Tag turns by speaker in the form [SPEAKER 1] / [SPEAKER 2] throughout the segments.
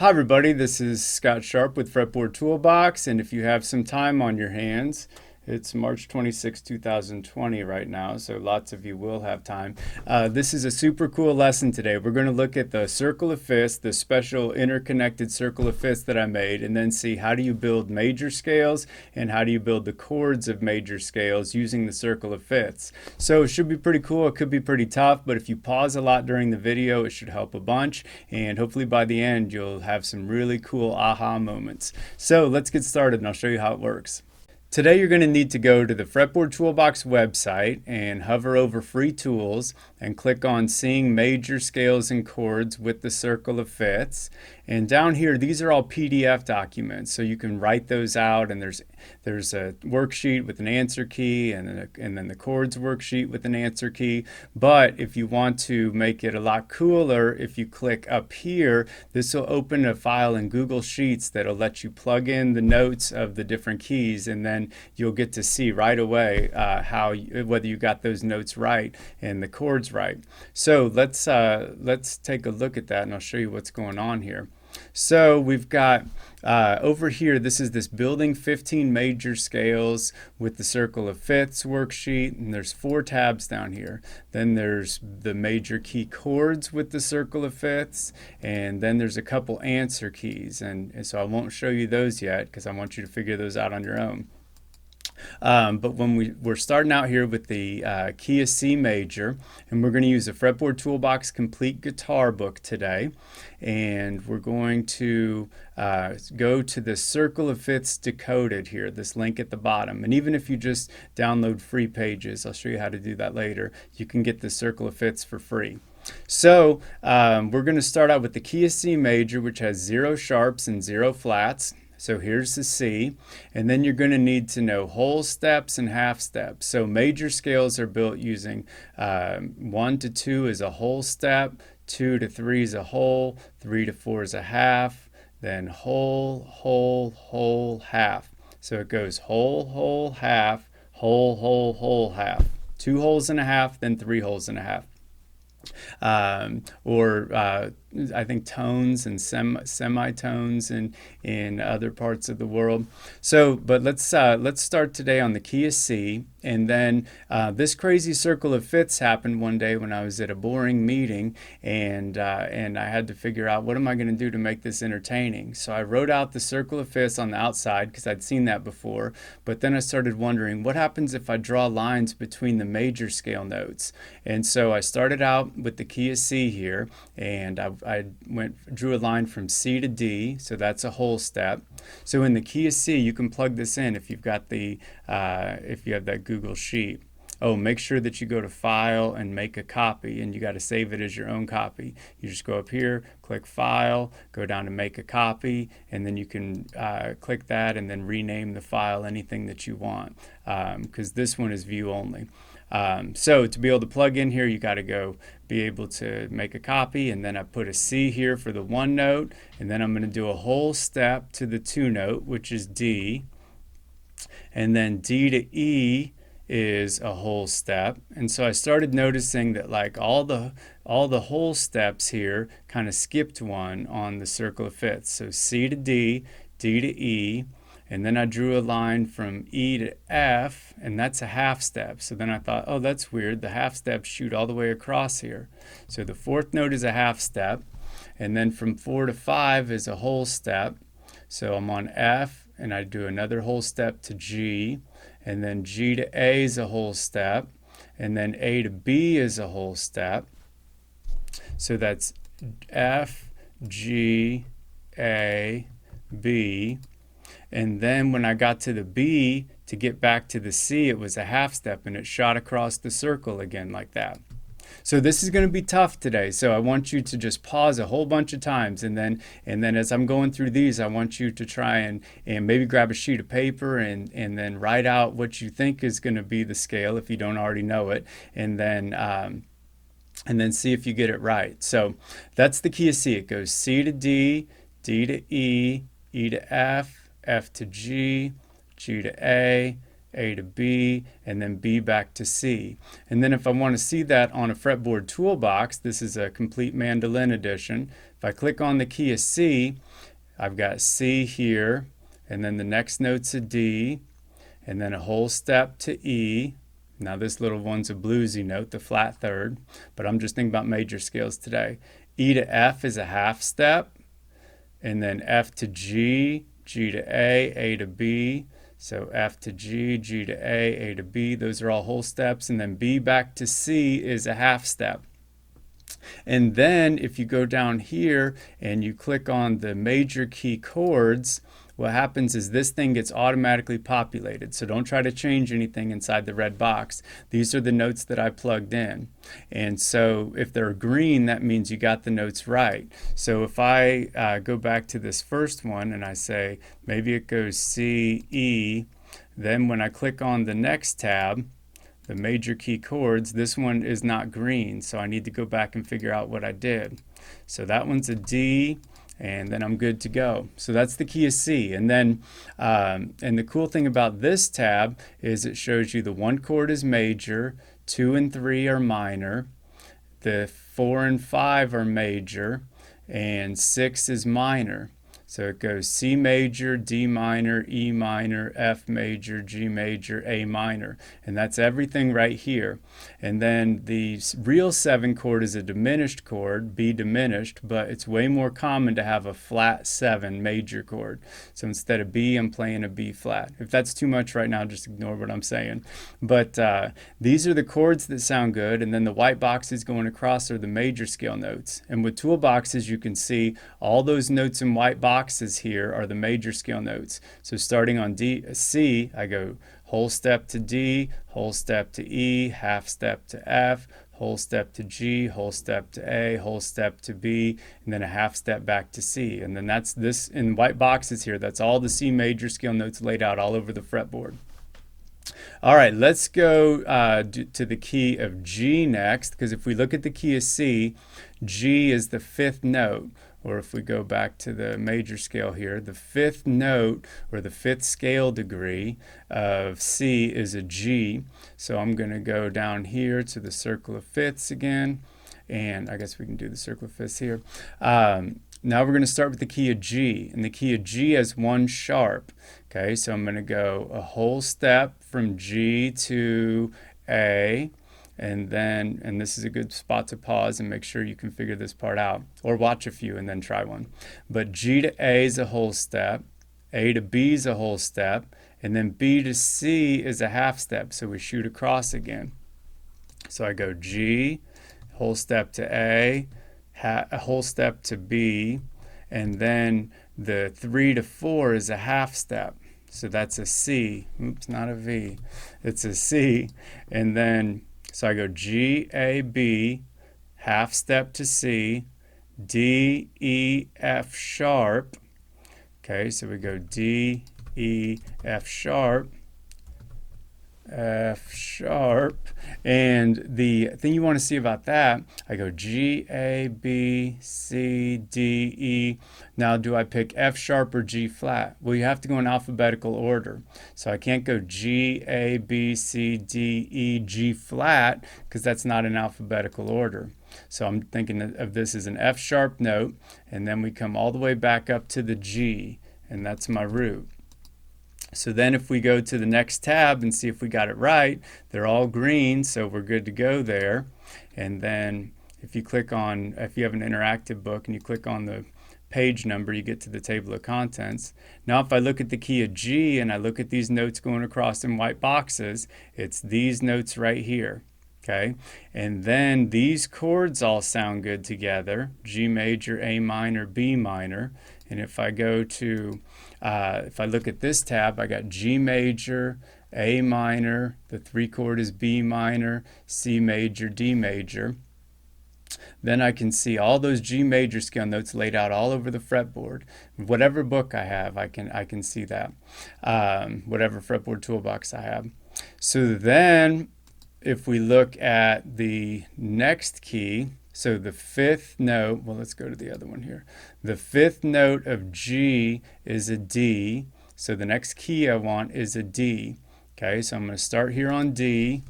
[SPEAKER 1] Hi everybody, this is Scott Sharp with Fretboard Toolbox, and if you have some time on your hands, it's March 26, 2020 right now, so lots of you will have time. This is a super cool lesson today. We're going to look at the circle of fifths, the special interconnected circle of fifths that I made, and then see how do you build major scales and how do you build the chords of major scales using the circle of fifths. So it should be pretty cool. It could be pretty tough, but if you pause a lot during the video, it should help a bunch, and hopefully by the end you'll have some really cool aha moments. So let's get started and I'll show you how it works. Today you're going to need to go to the Fretboard Toolbox website and hover over Free Tools and click on Seeing Major Scales and Chords with the Circle of Fifths. And down here, these are all PDF documents, so you can write those out, and there's a worksheet with an answer key and then the chords worksheet with an answer key. But if you want to make it a lot cooler, if you click up here, this will open a file in Google Sheets that'll let you plug in the notes of the different keys, and then you'll get to see right away whether you got those notes right and the chords right. So let's take a look at that, and I'll show you what's going on here. So we've got over here, this is this building 15 major scales with the circle of fifths worksheet, and there's 4 tabs down here. Then there's the major key chords with the circle of fifths, and then there's a couple answer keys, and so I won't show you those yet because I want you to figure those out on your own. But when we're starting out here with the key of C major, and we're going to use a Fretboard Toolbox Complete Guitar book today, and we're going to go to the Circle of Fifths Decoded here, this link at the bottom. And even if you just download free pages, I'll show you how to do that later, you can get the Circle of Fifths for free. So we're going to start out with the key of C major, which has 0 sharps and 0 flats. So here's the C, and then you're going to need to know whole steps and half steps. So major scales are built using 1 to 2 is a whole step, 2 to 3 is a whole, 3 to 4 is a half, then whole, whole, whole, half. So it goes whole, whole, half, whole, whole, whole, half. 2 wholes and a half, then 3 wholes and a half. I think tones and semitones in other parts of the world. So, but let's start today on the key of C, and then this crazy circle of fifths happened one day when I was at a boring meeting, and I had to figure out what am I going to do to make this entertaining. So I wrote out the circle of fifths on the outside because I'd seen that before, but then I started wondering what happens if I draw lines between the major scale notes. And so I started out with the key of C here, and I drew a line from C to D, so that's a whole step. So in the key of C, you can plug this in if you've got if you have that Google Sheet. Oh, make sure that you go to File and Make a Copy, and you got to save it as your own copy. You just go up here, click File, go down to Make a Copy, and then you can click that and then rename the file anything that you want, because this one is view only. So to be able to plug in here, you got to be able to make a copy, and then I put a C here for the 1 note, and then I'm going to do a whole step to the 2 note, which is D, and then D to E is a whole step. And so I started noticing that like all the whole steps here kind of skipped one on the circle of fifths. So C to D, D to E, and then I drew a line from E to F, and that's a half step. So then I thought, oh, that's weird. The half steps shoot all the way across here. So the 4th note is a half step, and then from 4 to 5 is a whole step. So I'm on F, and I do another whole step to G, and then G to A is a whole step, and then A to B is a whole step. So that's F, G, A, B. And then when I got to the B, to get back to the C, it was a half step, and it shot across the circle again like that. So this is going to be tough today, so I want you to just pause a whole bunch of times, and then as I'm going through these, I want you to try and maybe grab a sheet of paper and then write out what you think is going to be the scale if you don't already know it, and then see if you get it right. So that's the key of C. It goes C to D, D to E, E to F, F to G, G to A, A to B, and then B back to C. And then if I want to see that on a Fretboard Toolbox, this is a complete mandolin edition. If I click on the key of C, I've got C here, and then the next note's a D, and then a whole step to E. Now this little one's a bluesy note, the flat third, but I'm just thinking about major scales today. E to F is a half step, and then F to G, G to A to B. So F to G, G to A to B, those are all whole steps, and then B back to C is a half step. And then if you go down here and you click on the major key chords, what happens is this thing gets automatically populated. So don't try to change anything inside the red box. These are the notes that I plugged in. And so if they're green, that means you got the notes right. So if I go back to this first one and I say, maybe it goes C, E, then when I click on the next tab, the major key chords, this one is not green, so I need to go back and figure out what I did. So that one's a D, and then I'm good to go. So that's the key of C. And then, and the cool thing about this tab is it shows you the 1 chord is major, 2 and 3 are minor, the 4 and 5 are major, and 6 is minor. So it goes C major, D minor, E minor, F major, G major, A minor. And that's everything right here. And then the real 7 chord is a diminished chord, B diminished, but it's way more common to have a flat 7 major chord. So instead of B, I'm playing a B flat. If that's too much right now, just ignore what I'm saying. But these are the chords that sound good, and then the white boxes going across are the major scale notes. And with toolboxes, you can see all those notes in white boxes here are the major scale notes. So starting on C, I go whole step to D, whole step to E, half step to F, whole step to G, whole step to A, whole step to B, and then a half step back to C. And then that's this in white boxes here. That's all the C major scale notes laid out all over the fretboard. All right, let's go to the key of G next, because if we look at the key of C, G is the 5th note. Or if we go back to the major scale here, the 5th note or the 5th scale degree of C is a G. So I'm going to go down here to the circle of fifths again, and I guess we can do the circle of fifths here. Now we're going to start with the key of G, and the key of G has 1 sharp. Okay, so I'm going to go a whole step from G to A. And then, and this is a good spot to pause and make sure you can figure this part out, or watch a few and then try one. But G to A is a whole step, A to B is a whole step, and then B to C is a half step. So we shoot across again. So I go G, whole step to A, a whole step to B, and then the 3 to 4 is a half step. So that's a C. Oops, not a V. It's a C. And then so I go G, A, B, half step to C, D, E, F sharp. Okay, so we go D, E, F sharp, F sharp. And the thing you want to see about that, I go G, A, B, C, D, E. Now, do I pick F sharp or G flat? Well, you have to go in alphabetical order. So I can't go G, A, B, C, D, E, G flat, because that's not in alphabetical order. So I'm thinking of this as an F sharp note, and then we come all the way back up to the G, and that's my root. So then if we go to the next tab and see if we got it right, they're all green, so we're good to go there. And then if you click on, if you have an interactive book and you click on the page number, you get to the table of contents. Now if I look at the key of G and I look at these notes going across in white boxes, it's these notes right here. Okay, and then these chords all sound good together, G major, A minor, B minor. And if I go to, if I look at this tab, I got G major, A minor, the 3 chord is B minor, C major, D major. Then I can see all those G major scale notes laid out all over the fretboard. Whatever book I have, I can see that. Whatever Fretboard Toolbox I have. So then, if we look at the next key, so the 5th note, well, let's go to the other one here. The 5th note of G is a D, so the next key I want is a D. Okay, so I'm going to start here on D,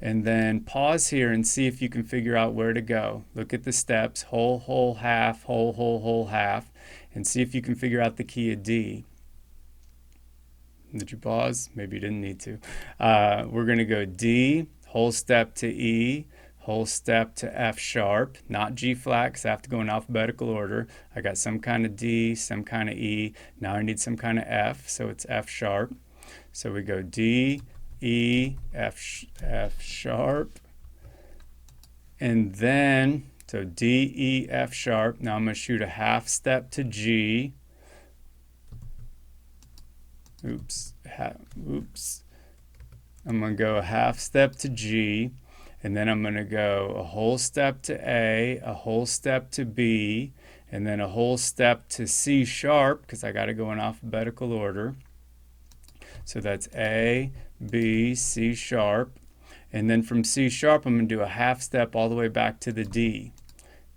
[SPEAKER 1] and then pause here and see if you can figure out where to go. Look at the steps, whole, whole, half, whole, whole, whole, half, and see if you can figure out the key of D. Did you pause? Maybe you didn't need to. We're going to go D, whole step to E, whole step to F sharp, not G flat because I have to go in alphabetical order. I got some kind of D, some kind of E. Now I need some kind of F, so it's F sharp. So we go D, E, F sharp, and then, so D, E, F sharp. Now I'm going to shoot a half step to G. Oops. I'm going to go a half step to G, and then I'm going to go a whole step to A, a whole step to B, and then a whole step to C sharp, because I got to go in alphabetical order. So that's A, B, C sharp. And then from C sharp, I'm going to do a half step all the way back to the D.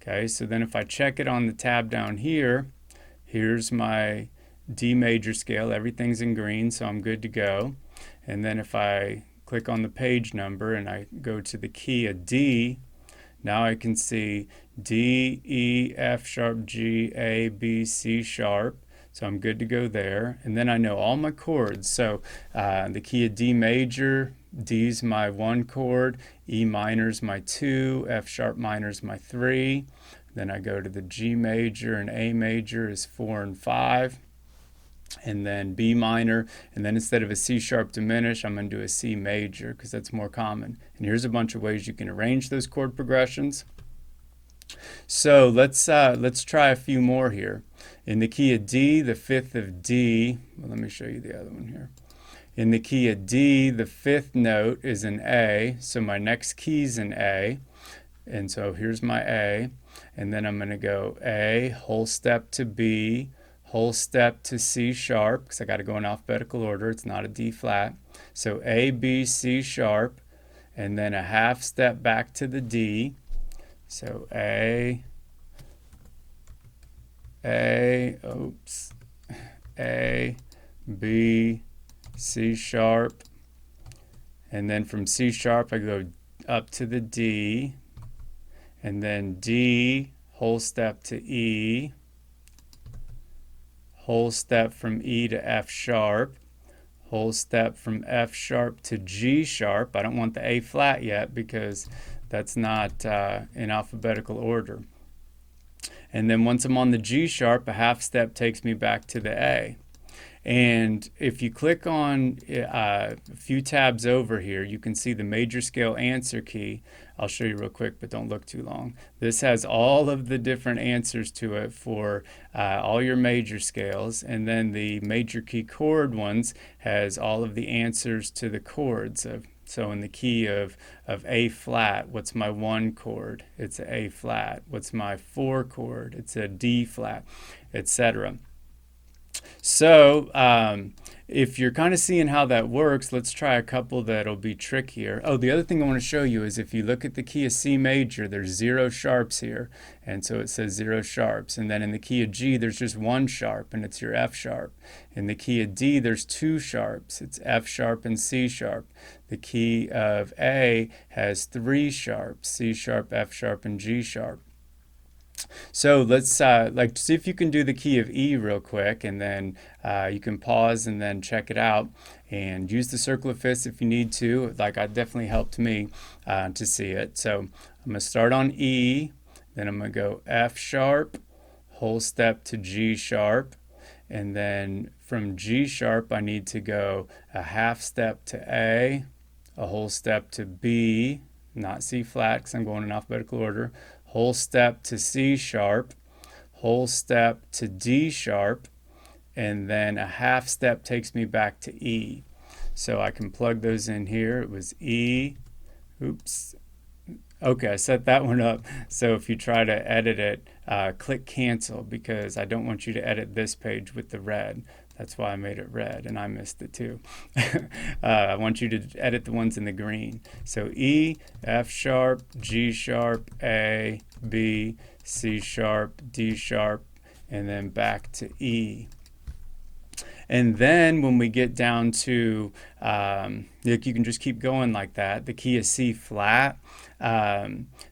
[SPEAKER 1] Okay, so then if I check it on the tab down here, here's my D major scale. Everything's in green, so I'm good to go. And then if I click on the page number and I go to the key of D, now I can see D, E, F sharp, G, A, B, C sharp. So I'm good to go there. And then I know all my chords. So the key of D major, D's my 1 chord, E minor's my 2, F sharp minor's my 3. Then I go to the G major, and A major is 4 and 5. And then B minor, and then instead of a C sharp diminished, I'm going to do a C major because that's more common. And here's a bunch of ways you can arrange those chord progressions. So let's try a few more here. In the key of D, the 5th of D, well, let me show you the other one here. In the key of D, the 5th note is an A, so my next key is an A. And so here's my A, and then I'm going to go A, whole step to B, whole step to C sharp, because I got to go in alphabetical order. It's not a D flat. So A, B, C sharp, and then a half step back to the D. So A, B, C sharp, and then from C sharp I go up to the D, and then D, whole step to E, whole step from E to F sharp, whole step from F sharp to G sharp. I don't want the A flat yet because that's not in alphabetical order. And then once I'm on the G sharp, a half step takes me back to the A. And if you click on a few tabs over here, you can see the major scale answer key. I'll show you real quick, but don't look too long. This has all of the different answers to it for all your major scales. And then the major key chord ones has all of the answers to the chords. So in the key of A flat, what's my 1 chord? It's an A flat. What's my 4 chord? It's a D flat, etc. So if you're kind of seeing how that works, let's try a couple that'll be trickier. Oh, the other thing I want to show you is if you look at the key of C major, there's 0 sharps here. And so it says 0 sharps. And then in the key of G, there's just 1 sharp, and it's your F sharp. In the key of D, there's 2 sharps. It's F sharp and C sharp. The key of A has 3 sharps, C sharp, F sharp, and G sharp. So let's see if you can do the key of E real quick, and then you can pause and then check it out and use the circle of fifths if you need to. Like, it definitely helped me to see it. So I'm going to start on E, then I'm going to go F sharp, whole step to G sharp, and then from G sharp I need to go a half step to A, a whole step to B, not C flat because I'm going in alphabetical order, whole step to C sharp, whole step to D sharp, and then a half step takes me back to E. So I can plug those in here. It was E, oops. Okay, I set that one up. So if you try to edit it, click cancel because I don't want you to edit this page with the red. That's why I made it red, and I missed it too. I want you to edit the ones in the green. So E, F sharp, G sharp, A, B, C sharp, D sharp, and then back to E. And then when we get down to, you can just keep going like that. The key is C flat.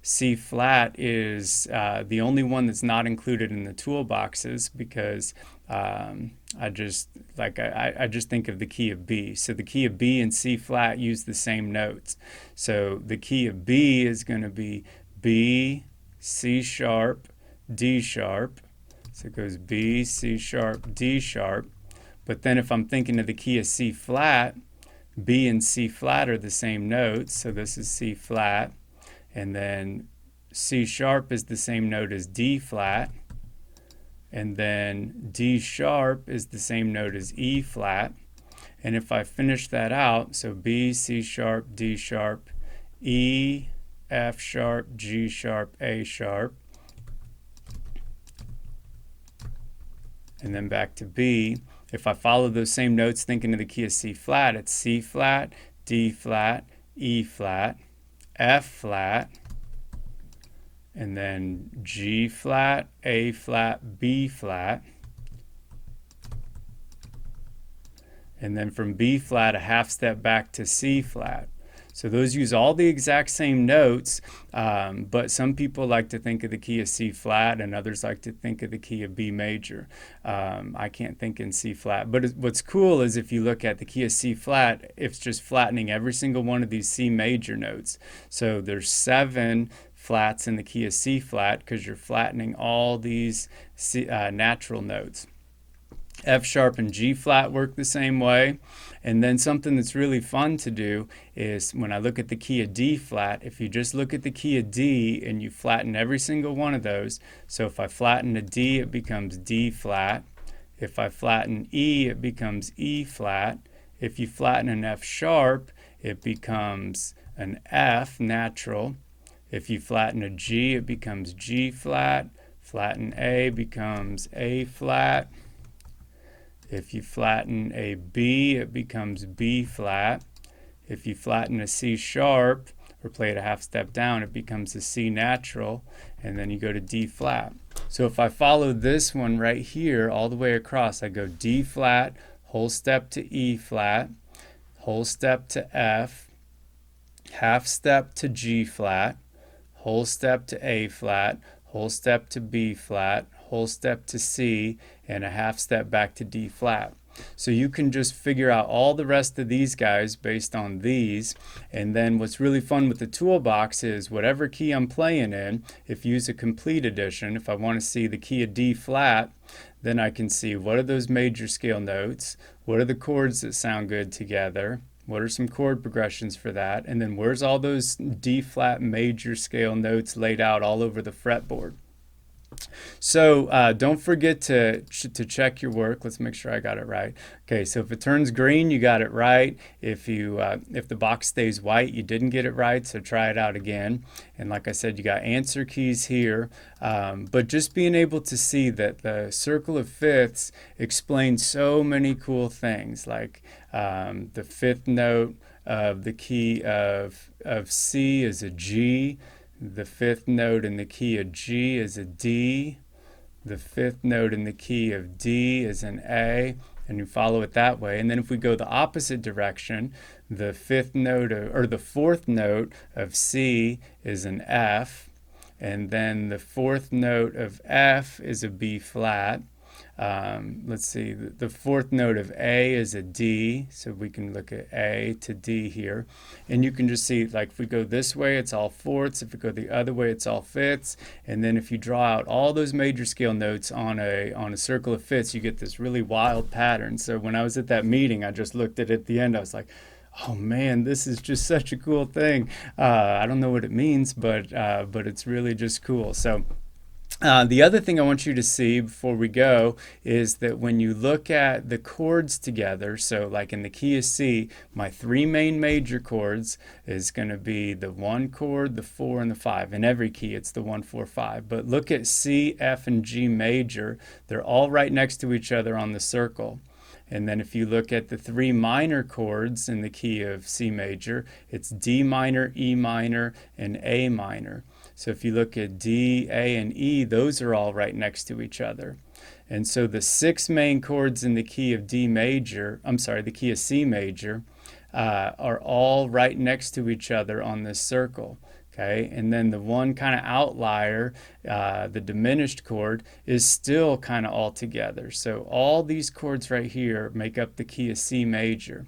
[SPEAKER 1] C flat is the only one that's not included in the toolboxes because I just think of the key of B. So the key of B and C flat use the same notes. So the key of B is going to be B, C sharp, D sharp. So it goes B, C sharp, D sharp. But then if I'm thinking of the key of C flat, B and C flat are the same notes. So this is C flat. And then C sharp is the same note as D flat. And then D sharp is the same note as E flat. And if I finish that out, so B, C sharp, D sharp, E, F sharp, G sharp, A sharp, and then back to B. If I follow those same notes thinking of the key of C flat, it's C flat, D flat, E flat, F flat, and then G flat, A flat, B flat. And then from B flat, a half step back to C flat. So those use all the exact same notes, but some people like to think of the key of C flat and others like to think of the key of B major. I can't think in C flat, but what's cool is if you look at the key of C flat, it's just flattening every single one of these C major notes. So there's 7 flats in the key of C flat because you're flattening all these natural notes. F sharp and G flat work the same way. And then something that's really fun to do is when I look at the key of D flat, if you just look at the key of D and you flatten every single one of those, so if I flatten a D, it becomes D flat. If I flatten E, it becomes E flat. If you flatten an F sharp, it becomes an F natural. If you flatten a G, it becomes G flat. Flatten A becomes A flat. If you flatten a B, it becomes B flat. If you flatten a C sharp or play it a half step down, it becomes a C natural, and then you go to D flat. So if I follow this one right here all the way across, I go D flat, whole step to E flat, whole step to F, half step to G flat, whole step to A flat, whole step to B flat, whole step to C, and a half step back to D flat. So you can just figure out all the rest of these guys based on these. And then what's really fun with the toolbox is whatever key I'm playing in, if you use a complete edition, if I want to see the key of D flat, then I can see what are those major scale notes, what are the chords that sound good together, what are some chord progressions for that, and then where's all those D flat major scale notes laid out all over the fretboard. So don't forget to check your work. Let's make sure I got it right. Okay, so if it turns green, you got it right. If the box stays white, you didn't get it right, so try it out again. And like I said, you got answer keys here. But just being able to see that the circle of fifths explains so many cool things, like the fifth note of the key of C is a G. The fifth note in the key of G is a D. The fifth note in the key of D is an A, and you follow it that way. And then if we go the opposite direction, the fifth note or the fourth note of C is an F, and then the fourth note of F is a B flat. Let's see, the fourth note of A is a D, so we can look at A to D here. And you can just see, like, if we go this way, it's all fourths. If we go the other way, it's all fifths. And then if you draw out all those major scale notes on a circle of fifths, you get this really wild pattern. So when I was at that meeting, I just looked at the end, I was like, oh man, this is just such a cool thing. I don't know what it means, but it's really just cool. So the other thing I want you to see before we go is that when you look at the chords together, so like in the key of C, my 3 main major chords is going to be the 1 chord, the 4, and the 5. In every key, it's the 1, 4, 5. But look at C, F, and G major. They're all right next to each other on the circle. And then if you look at the 3 minor chords in the key of C major, it's D minor, E minor, and A minor. So if you look at D, A, and E, those are all right next to each other. And so the 6 main chords in the key of D major, the key of C major, are all right next to each other on this circle. Okay, and then the one kind of outlier, the diminished chord, is still kind of all together. So all these chords right here make up the key of C major.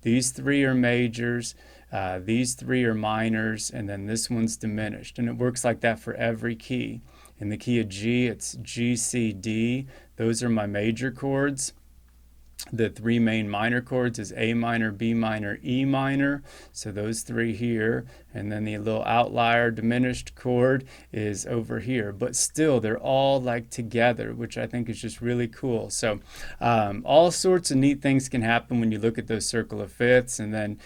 [SPEAKER 1] These 3 are majors, these 3 are minors, and then this one's diminished. And it works like that for every key. In the key of G, it's G, C, D. Those are my major chords. The 3 main minor chords is A minor, B minor, E minor. So those 3 here. And then the little outlier diminished chord is over here. But still, they're all like together, which I think is just really cool. So all sorts of neat things can happen when you look at those circle of fifths. And then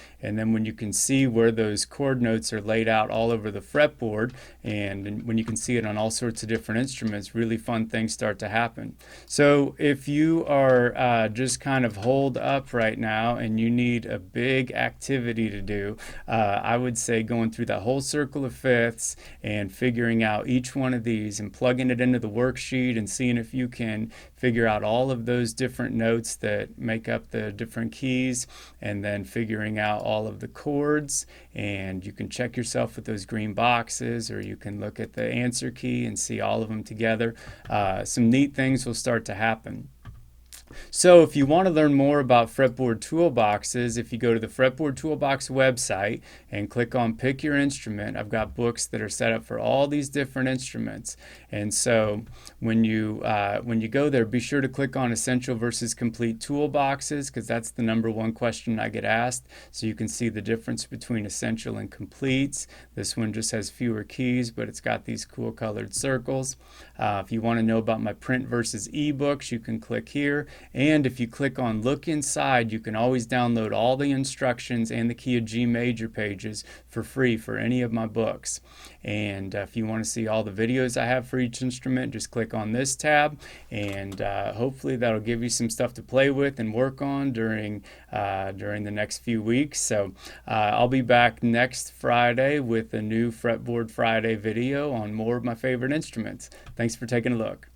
[SPEAKER 1] when you can see where those chord notes are laid out all over the fretboard, and when you can see it on all sorts of different instruments, really fun things start to happen. So if you are just kind of holed up right now and you need a big activity to do, I would say going through that whole circle of fifths and figuring out each one of these and plugging it into the worksheet and seeing if you can figure out all of those different notes that make up the different keys, and then figuring out all of the chords. And you can check yourself with those green boxes, or you can look at the answer key and see all of them together. Some neat things will start to happen. So if you want to learn more about fretboard toolboxes, if you go to the Fretboard Toolbox website and click on Pick Your Instrument, I've got books that are set up for all these different instruments. And so when you go there, be sure to click on Essential versus Complete Toolboxes, because that's the #1 question I get asked. So you can see the difference between essential and completes. This one just has fewer keys, but it's got these cool colored circles. If you want to know about my print versus ebooks, you can click here. And if you click on Look Inside, you can always download all the instructions and the key of G major pages for free for any of my books. And if you want to see all the videos I have for each instrument, just click on this tab, and hopefully that'll give you some stuff to play with and work on during the next few weeks. So I'll be back next Friday with a new Fretboard Friday video on more of my favorite instruments. Thanks for taking a look.